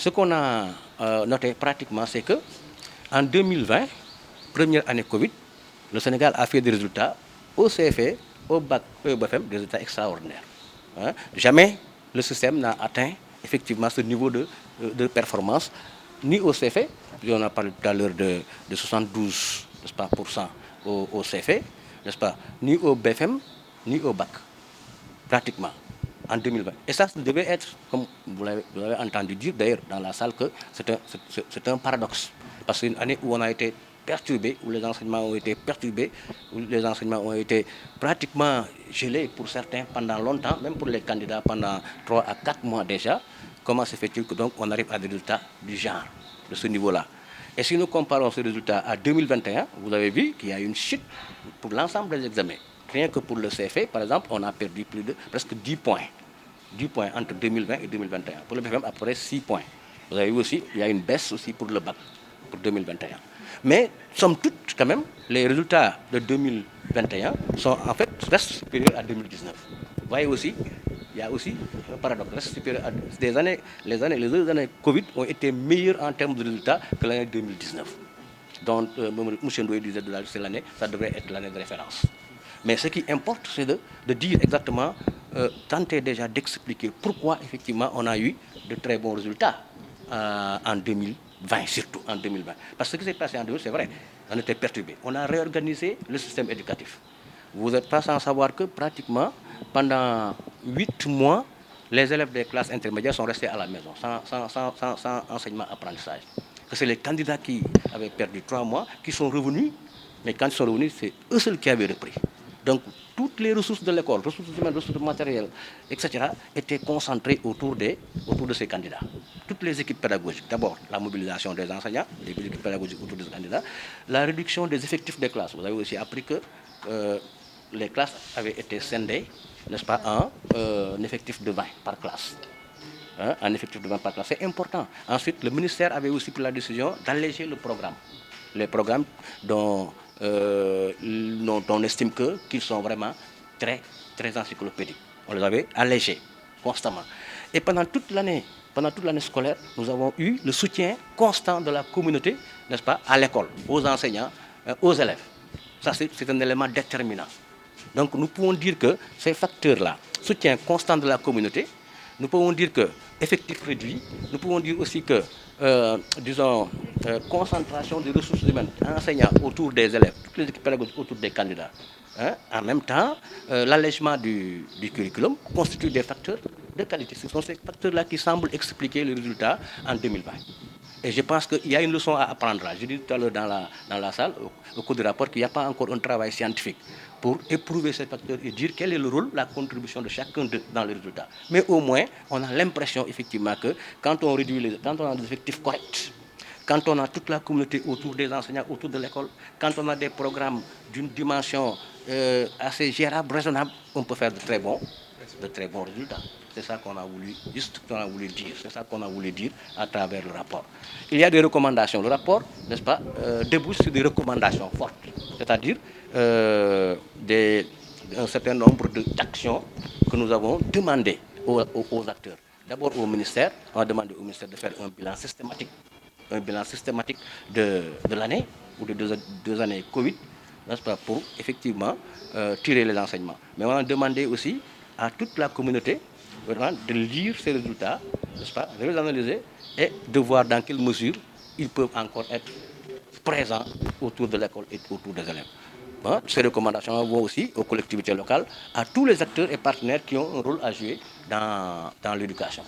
Ce qu'on a noté pratiquement, c'est que en 2020, première année Covid, le Sénégal a fait des résultats au CFE, au bac, au BFM, des résultats extraordinaires. Hein. Jamais le système n'a atteint effectivement ce niveau de performance, ni au CFE, on a parlé tout à l'heure de 72 n'est-ce pas, pour cent au CFE, n'est-ce pas, ni au BFM, ni au bac, pratiquement, en 2020. Et ça devait être, comme vous l'avez entendu dire d'ailleurs dans la salle, que c'est un paradoxe. Parce qu'une année où on a été perturbé, où les enseignements ont été perturbés, où les enseignements ont été pratiquement gelés pour certains pendant longtemps, même pour les candidats pendant 3 à 4 mois déjà, comment se fait-il que donc on arrive à des résultats du genre, de ce niveau-là? Et si nous comparons ces résultats à 2021, vous avez vu qu'il y a une chute pour l'ensemble des examens. Rien que pour le CFE, par exemple, on a perdu presque 10 points. 10 points entre 2020 et 2021. Pour le BFM, à peu près 6 points. Vous avez vu aussi, il y a une baisse aussi pour le bac, pour 2021. Mais, somme toute, quand même, les résultats de 2021 sont en fait restent supérieurs à 2019. Vous voyez aussi, il y a aussi un paradoxe. Restent supérieurs à les deux années Covid ont été meilleures en termes de résultats que l'année 2019. Donc, M. Ndoye disait de c'est l'année, ça devrait être l'année de référence. Mais ce qui importe, c'est de dire exactement, tenter déjà d'expliquer pourquoi effectivement on a eu de très bons résultats en 2020, surtout en 2020. Parce que ce qui s'est passé en 2020, c'est vrai, on était perturbé. On a réorganisé le système éducatif. Vous n'êtes pas sans savoir que pratiquement pendant 8 mois, les élèves des classes intermédiaires sont restés à la maison, sans enseignement-apprentissage. Que c'est les candidats qui avaient perdu 3 mois qui sont revenus, mais quand ils sont revenus, c'est eux seuls qui avaient repris. Donc, toutes les ressources de l'école, ressources humaines, ressources matérielles, etc., étaient concentrées autour de ces candidats. Toutes les équipes pédagogiques, d'abord la mobilisation des enseignants, les équipes pédagogiques autour des candidats, la réduction des effectifs des classes. Vous avez aussi appris que les classes avaient été scindées, n'est-ce pas, en effectif de 20 par classe. Hein, en effectif de 20 par classe. C'est important. Ensuite, le ministère avait aussi pris la décision d'alléger le programme. Les programmes dont on estime qu'ils sont vraiment très, très encyclopédiques. On les avait allégés constamment. Et pendant toute l'année scolaire, nous avons eu le soutien constant de la communauté, n'est-ce pas, à l'école, aux enseignants, aux élèves. Ça, c'est un élément déterminant. Donc, nous pouvons dire que ces facteurs-là, soutien constant de la communauté, nous pouvons dire que effectif réduit, nous pouvons dire aussi que, disons, concentration des ressources humaines, enseignants autour des élèves, toutes les équipes pédagogiques autour des candidats. Hein. En même temps, l'allègement du curriculum constitue des facteurs de qualité. Ce sont ces facteurs-là qui semblent expliquer les résultats en 2020. Et je pense qu'il y a une leçon à apprendre. Je dis tout à l'heure dans la salle, au cours du rapport, qu'il n'y a pas encore un travail scientifique pour éprouver ces facteurs et dire quel est le rôle, la contribution de chacun d'eux dans les résultats. Mais au moins, on a l'impression effectivement que quand on réduit quand on a des effectifs corrects, quand on a toute la communauté autour des enseignants, autour de l'école, quand on a des programmes d'une dimension assez gérable, raisonnable, on peut faire de très bons résultats. C'est ça qu'on a voulu, dire. C'est ça qu'on a voulu dire à travers le rapport. Il y a des recommandations. Le rapport, n'est-ce pas, débouche sur des recommandations fortes. C'est-à-dire un certain nombre d'actions que nous avons demandées aux acteurs. D'abord au ministère, on a demandé au ministère de faire un bilan systématique de l'année ou de deux années Covid, n'est-ce pas, pour effectivement tirer les enseignements. Mais on a demandé aussi à toute la communauté vraiment de lire ces résultats, n'est-ce pas, de les analyser et de voir dans quelle mesure ils peuvent encore être présents autour de l'école et autour des élèves. Hein, ces recommandations vont aussi aux collectivités locales, à tous les acteurs et partenaires qui ont un rôle à jouer dans l'éducation.